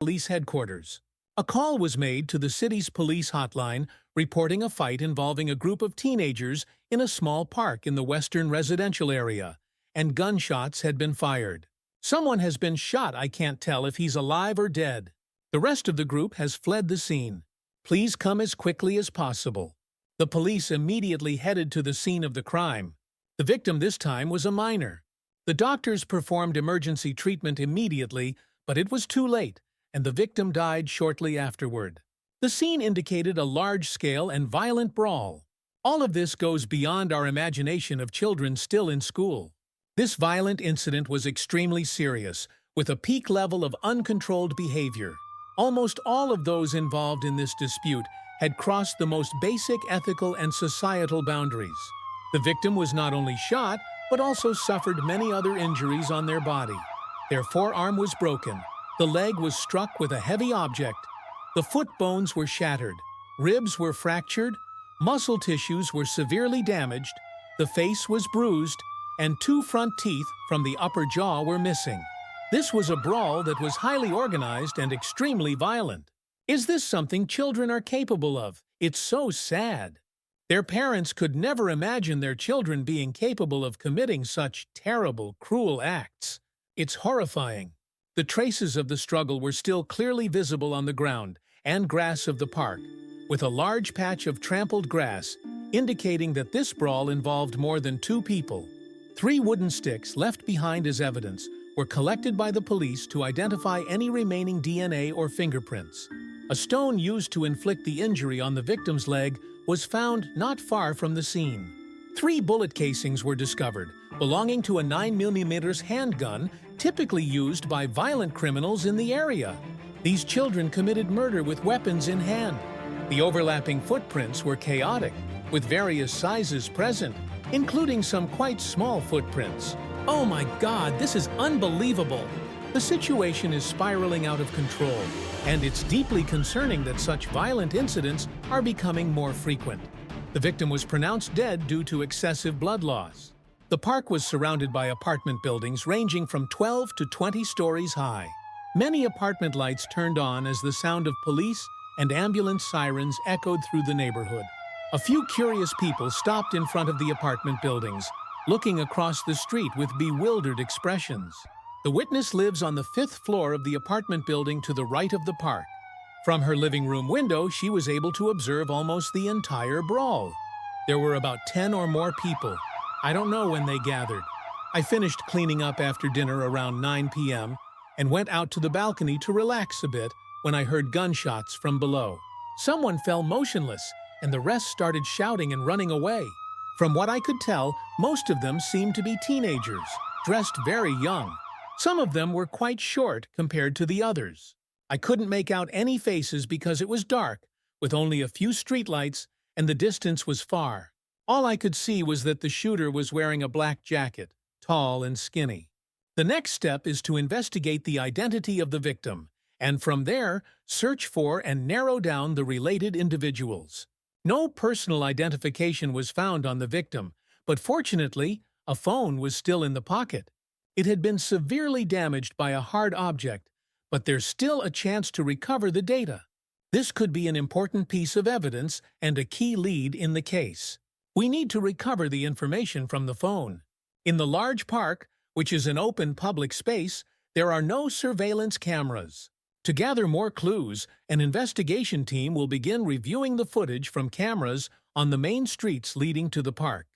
police headquarters. A call was made to the city's police hotline reporting a fight involving a group of teenagers in a small park in the western residential area, and gunshots had been fired. "Someone has been shot. I can't tell if he's alive or dead. The rest of the group has fled the scene. Please come as quickly as possible." The police immediately headed to the scene of the crime. The victim this time was a minor. The doctors performed emergency treatment immediately, but it was too late, and the victim died shortly afterward. The scene indicated a large-scale and violent brawl. All of this goes beyond our imagination of children still in school. This violent incident was extremely serious, with a peak level of uncontrolled behavior. Almost all of those involved in this dispute had crossed the most basic ethical and societal boundaries. The victim was not only shot, but also suffered many other injuries on their body. Their forearm was broken, the leg was struck with a heavy object, the foot bones were shattered, ribs were fractured, muscle tissues were severely damaged, the face was bruised, and 2 front teeth from the upper jaw were missing. This was a brawl that was highly organized and extremely violent. Is this something children are capable of? It's so sad. Their parents could never imagine their children being capable of committing such terrible, cruel acts. It's horrifying. The traces of the struggle were still clearly visible on the ground and grass of the park, with a large patch of trampled grass, indicating that this brawl involved more than 2 people. 3 wooden sticks left behind as evidence were collected by the police to identify any remaining DNA or fingerprints. A stone used to inflict the injury on the victim's leg was found not far from the scene. 3 bullet casings were discovered, belonging to a 9mm handgun typically used by violent criminals in the area. These children committed murder with weapons in hand. The overlapping footprints were chaotic, with various sizes present, including some quite small footprints. Oh my God, this is unbelievable! The situation is spiraling out of control, and it's deeply concerning that such violent incidents are becoming more frequent. The victim was pronounced dead due to excessive blood loss. The park was surrounded by apartment buildings ranging from 12 to 20 stories high. Many apartment lights turned on as the sound of police and ambulance sirens echoed through the neighborhood. A few curious people stopped in front of the apartment buildings, looking across the street with bewildered expressions. The witness lives on the 5th floor of the apartment building to the right of the park. From her living room window, she was able to observe almost the entire brawl. There were about 10 or more people. I don't know when they gathered. I finished cleaning up after dinner around 9 p.m. and went out to the balcony to relax a bit when I heard gunshots from below. Someone fell motionless, and the rest started shouting and running away. From what I could tell, most of them seemed to be teenagers, dressed very young. Some of them were quite short compared to the others. I couldn't make out any faces because it was dark, with only a few streetlights, and the distance was far. All I could see was that the shooter was wearing a black jacket, tall and skinny. The next step is to investigate the identity of the victim, and from there, search for and narrow down the related individuals. No personal identification was found on the victim, but fortunately, a phone was still in the pocket. It had been severely damaged by a hard object, but there's still a chance to recover the data. This could be an important piece of evidence and a key lead in the case. We need to recover the information from the phone. In the large park, which is an open public space, there are no surveillance cameras. To gather more clues, an investigation team will begin reviewing the footage from cameras on the main streets leading to the park.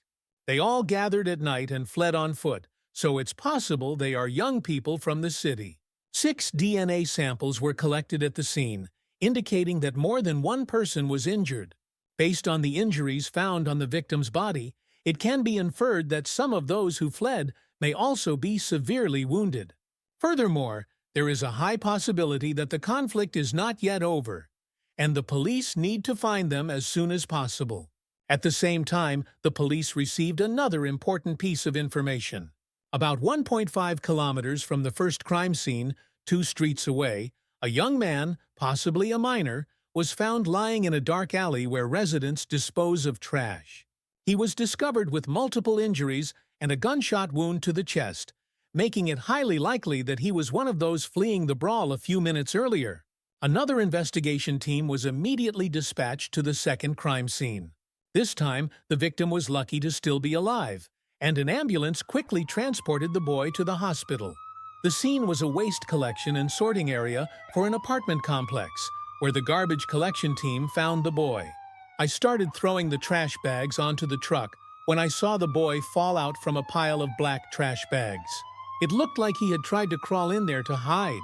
They all gathered at night and fled on foot, so it's possible they are young people from the city. 6 DNA samples were collected at the scene, indicating that more than one person was injured. Based on the injuries found on the victim's body, it can be inferred that some of those who fled may also be severely wounded. Furthermore, there is a high possibility that the conflict is not yet over, and the police need to find them as soon as possible. At the same time, the police received another important piece of information. About 1.5 kilometers from the first crime scene, 2 streets away, a young man, possibly a minor, was found lying in a dark alley where residents dispose of trash. He was discovered with multiple injuries and a gunshot wound to the chest, making it highly likely that he was one of those fleeing the brawl a few minutes earlier. Another investigation team was immediately dispatched to the second crime scene. This time, the victim was lucky to still be alive, and an ambulance quickly transported the boy to the hospital. The scene was a waste collection and sorting area for an apartment complex, where the garbage collection team found the boy. I started throwing the trash bags onto the truck when I saw the boy fall out from a pile of black trash bags. It looked like he had tried to crawl in there to hide.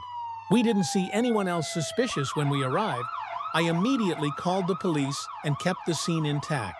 We didn't see anyone else suspicious when we arrived. I immediately called the police and kept the scene intact,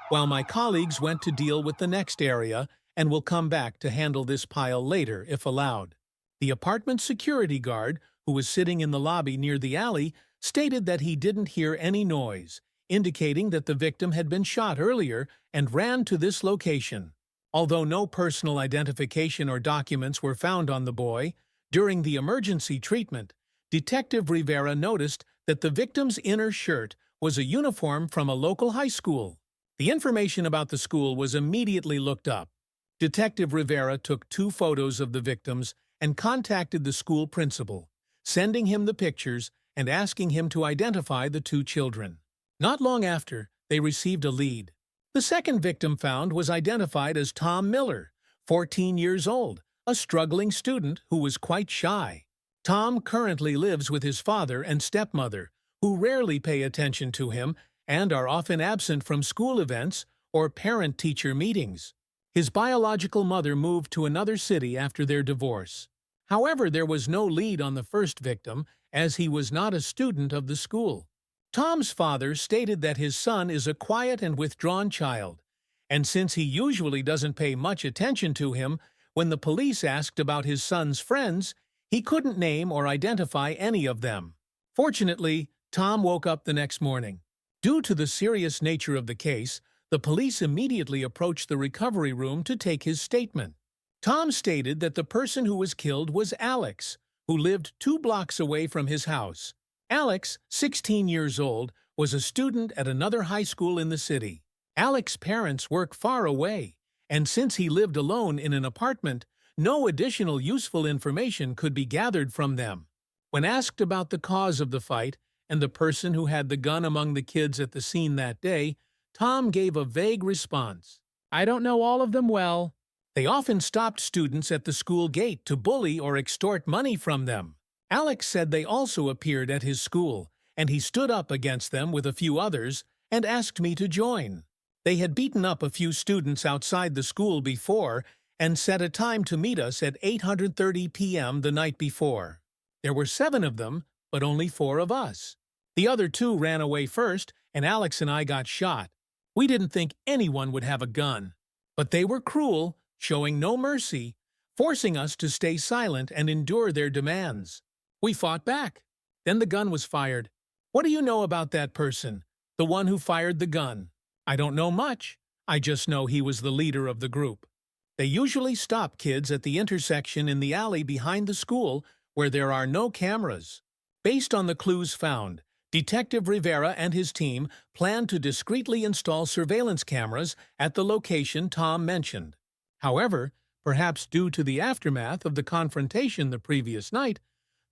while my colleagues went to deal with the next area and will come back to handle this pile later if allowed. The apartment security guard, who was sitting in the lobby near the alley, stated that he didn't hear any noise, indicating that the victim had been shot earlier and ran to this location. Although no personal identification or documents were found on the boy, during the emergency treatment, Detective Rivera noticed that the victim's inner shirt was a uniform from a local high school. The information about the school was immediately looked up. Detective Rivera took 2 photos of the victims and contacted the school principal, sending him the pictures and asking him to identify the 2 children. Not long after, they received a lead. The second victim found was identified as Tom Miller, 14 years old, a struggling student who was quite shy. Tom currently lives with his father and stepmother, who rarely pay attention to him and are often absent from school events or parent-teacher meetings. His biological mother moved to another city after their divorce. However, there was no lead on the first victim, as he was not a student of the school. Tom's father stated that his son is a quiet and withdrawn child, and since he usually doesn't pay much attention to him, when the police asked about his son's friends, he couldn't name or identify any of them. Fortunately, Tom woke up the next morning. Due to the serious nature of the case, the police immediately approached the recovery room to take his statement. Tom stated that the person who was killed was Alex, who lived 2 blocks away from his house. Alex, 16 years old, was a student at another high school in the city. Alex's parents work far away, and since he lived alone in an apartment, no additional useful information could be gathered from them. When asked about the cause of the fight and the person who had the gun among the kids at the scene that day, Tom gave a vague response. "I don't know all of them well." They often stopped students at the school gate to bully or extort money from them. Alex said they also appeared at his school, and he stood up against them with a few others and asked me to join. They had beaten up a few students outside the school before and set a time to meet us at 8:30 p.m. the night before. There were 7 of them, but only 4 of us. The other 2 ran away first, and Alex and I got shot. We didn't think anyone would have a gun. But they were cruel, showing no mercy, forcing us to stay silent and endure their demands. We fought back. Then the gun was fired. What do you know about that person, the one who fired the gun? I don't know much. I just know he was the leader of the group. They usually stop kids at the intersection in the alley behind the school where there are no cameras. Based on the clues found, Detective Rivera and his team planned to discreetly install surveillance cameras at the location Tom mentioned. However, perhaps due to the aftermath of the confrontation the previous night,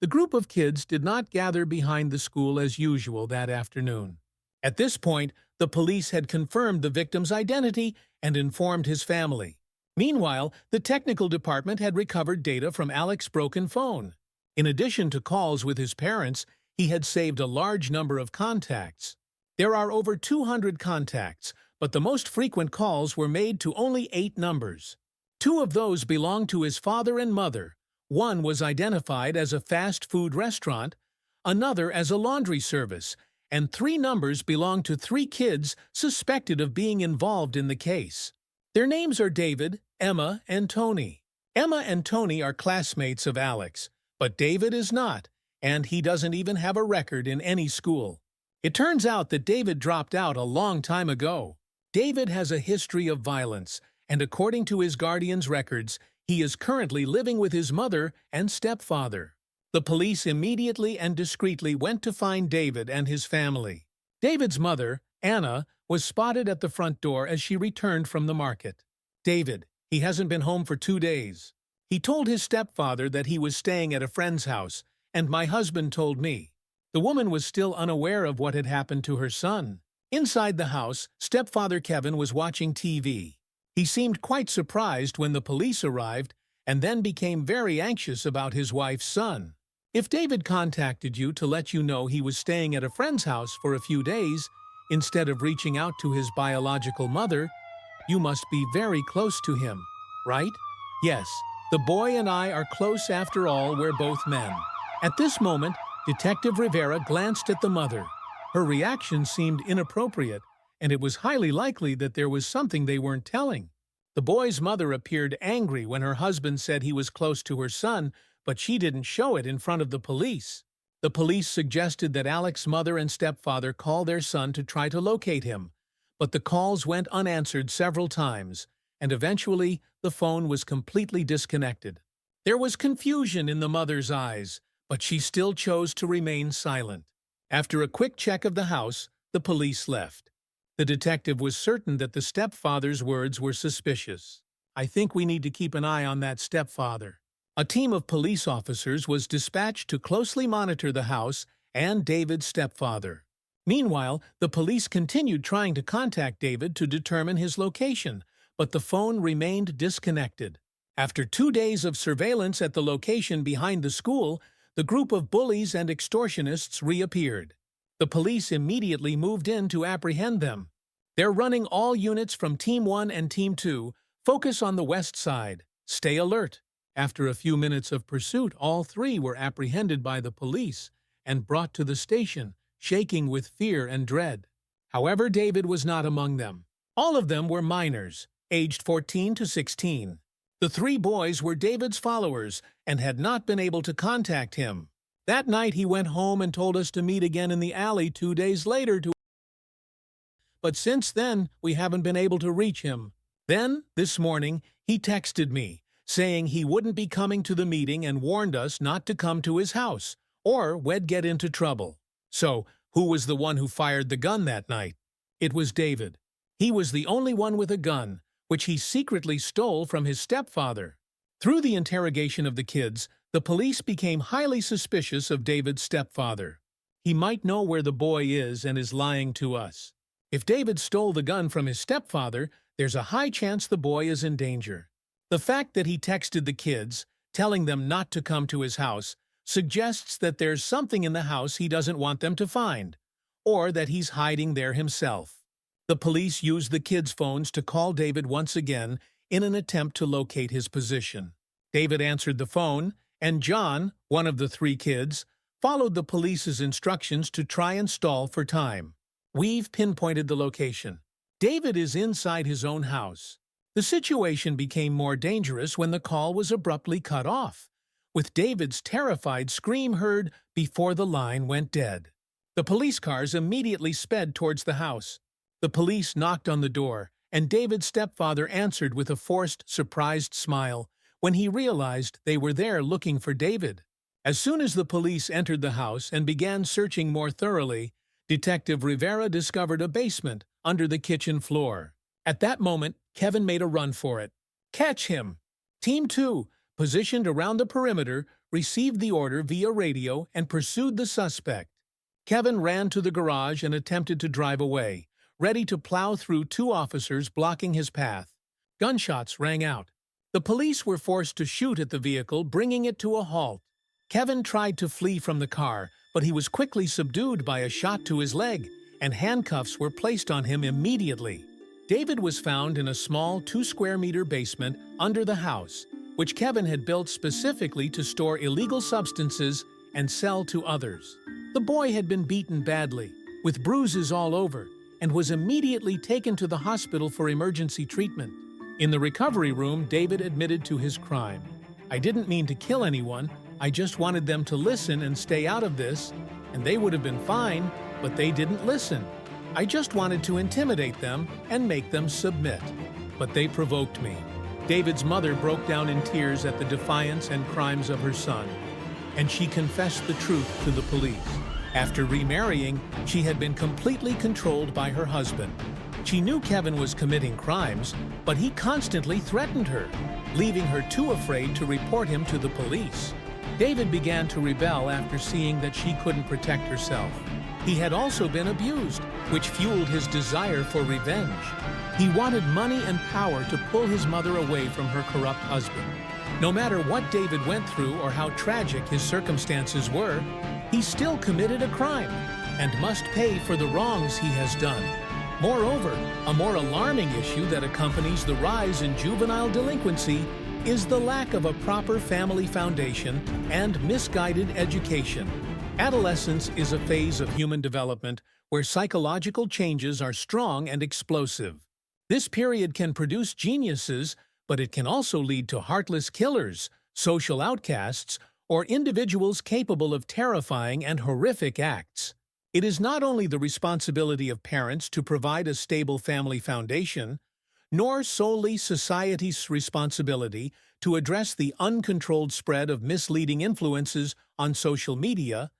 the group of kids did not gather behind the school as usual that afternoon. At this point, the police had confirmed the victim's identity and informed his family. Meanwhile, the technical department had recovered data from Alex's broken phone. In addition to calls with his parents, he had saved a large number of contacts. There are over 200 contacts, but the most frequent calls were made to only 8 numbers. 2 of those belonged to his father and mother. One was identified as a fast food restaurant, another as a laundry service, and 3 numbers belonged to 3 kids suspected of being involved in the case. Their names are David, Emma, and Tony. Emma and Tony are classmates of Alex, but David is not, and he doesn't even have a record in any school. It turns out that David dropped out a long time ago. David has a history of violence, and according to his guardian's records, he is currently living with his mother and stepfather. The police immediately and discreetly went to find David and his family. David's mother, Anna, was spotted at the front door as she returned from the market. "David, he hasn't been home for 2 days. He told his stepfather that he was staying at a friend's house, and my husband told me. The woman was still unaware of what had happened to her son. Inside the house, stepfather Kevin was watching TV. He seemed quite surprised when the police arrived and then became very anxious about his wife's son. If David contacted you to let you know he was staying at a friend's house for a few days, instead of reaching out to his biological mother, you must be very close to him, right? Yes, the boy and I are close after all, we're both men. At this moment, Detective Rivera glanced at the mother. Her reaction seemed inappropriate, and it was highly likely that there was something they weren't telling. The boy's mother appeared angry when her husband said he was close to her son, but she didn't show it in front of the police. The police suggested that Alex's mother and stepfather call their son to try to locate him, but the calls went unanswered several times, and eventually the phone was completely disconnected. There was confusion in the mother's eyes, but she still chose to remain silent. After a quick check of the house, the police left. The detective was certain that the stepfather's words were suspicious. "I think we need to keep an eye on that stepfather." A team of police officers was dispatched to closely monitor the house and David's stepfather. Meanwhile, the police continued trying to contact David to determine his location, but the phone remained disconnected. After 2 days of surveillance at the location behind the school, the group of bullies and extortionists reappeared. The police immediately moved in to apprehend them. They're running all units from Team 1 and Team 2. Focus on the west side. Stay alert. After a few minutes of pursuit, all 3 were apprehended by the police and brought to the station, shaking with fear and dread. However, David was not among them. All of them were minors, aged 14 to 16. The 3 boys were David's followers and had not been able to contact him. That night he went home and told us to meet again in the alley 2 days later but since then we haven't been able to reach him. Then, this morning, he texted me, saying he wouldn't be coming to the meeting and warned us not to come to his house, or we'd get into trouble. So, who was the one who fired the gun that night? It was David. He was the only one with a gun, which he secretly stole from his stepfather. Through the interrogation of the kids, the police became highly suspicious of David's stepfather. He might know where the boy is and is lying to us. If David stole the gun from his stepfather, there's a high chance the boy is in danger. The fact that he texted the kids, telling them not to come to his house, suggests that there's something in the house he doesn't want them to find, or that he's hiding there himself. The police used the kids' phones to call David once again in an attempt to locate his position. David answered the phone, and John, one of the 3 kids, followed the police's instructions to try and stall for time. We've pinpointed the location. David is inside his own house. The situation became more dangerous when the call was abruptly cut off, with David's terrified scream heard before the line went dead. The police cars immediately sped towards the house. The police knocked on the door, and David's stepfather answered with a forced, surprised smile when he realized they were there looking for David. As soon as the police entered the house and began searching more thoroughly, Detective Rivera discovered a basement under the kitchen floor. At that moment, Kevin made a run for it. "Catch him!" Team 2, positioned around the perimeter, received the order via radio and pursued the suspect. Kevin ran to the garage and attempted to drive away, ready to plow through 2 officers blocking his path. Gunshots rang out. The police were forced to shoot at the vehicle, bringing it to a halt. Kevin tried to flee from the car, but he was quickly subdued by a shot to his leg, and handcuffs were placed on him immediately. David was found in a small 2-square-meter basement under the house, which Kevin had built specifically to store illegal substances and sell to others. The boy had been beaten badly, with bruises all over, and was immediately taken to the hospital for emergency treatment. In the recovery room, David admitted to his crime. "I didn't mean to kill anyone. I just wanted them to listen and stay out of this, and they would have been fine, but they didn't listen. I just wanted to intimidate them and make them submit, but they provoked me." David's mother broke down in tears at the defiance and crimes of her son, and she confessed the truth to the police. After remarrying, she had been completely controlled by her husband. She knew Kevin was committing crimes, but he constantly threatened her, leaving her too afraid to report him to the police. David began to rebel after seeing that she couldn't protect herself. He had also been abused, which fueled his desire for revenge. He wanted money and power to pull his mother away from her corrupt husband. No matter what David went through or how tragic his circumstances were, he still committed a crime and must pay for the wrongs he has done. Moreover, a more alarming issue that accompanies the rise in juvenile delinquency is the lack of a proper family foundation and misguided education. Adolescence is a phase of human development where psychological changes are strong and explosive. This period can produce geniuses, but it can also lead to heartless killers, social outcasts, or individuals capable of terrifying and horrific acts. It is not only the responsibility of parents to provide a stable family foundation, nor solely society's responsibility to address the uncontrolled spread of misleading influences on social media,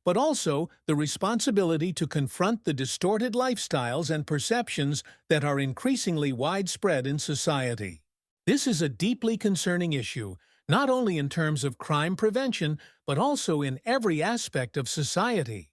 but also the responsibility to confront the distorted lifestyles and perceptions that are increasingly widespread in society. This is a deeply concerning issue, not only in terms of crime prevention, but also in every aspect of society.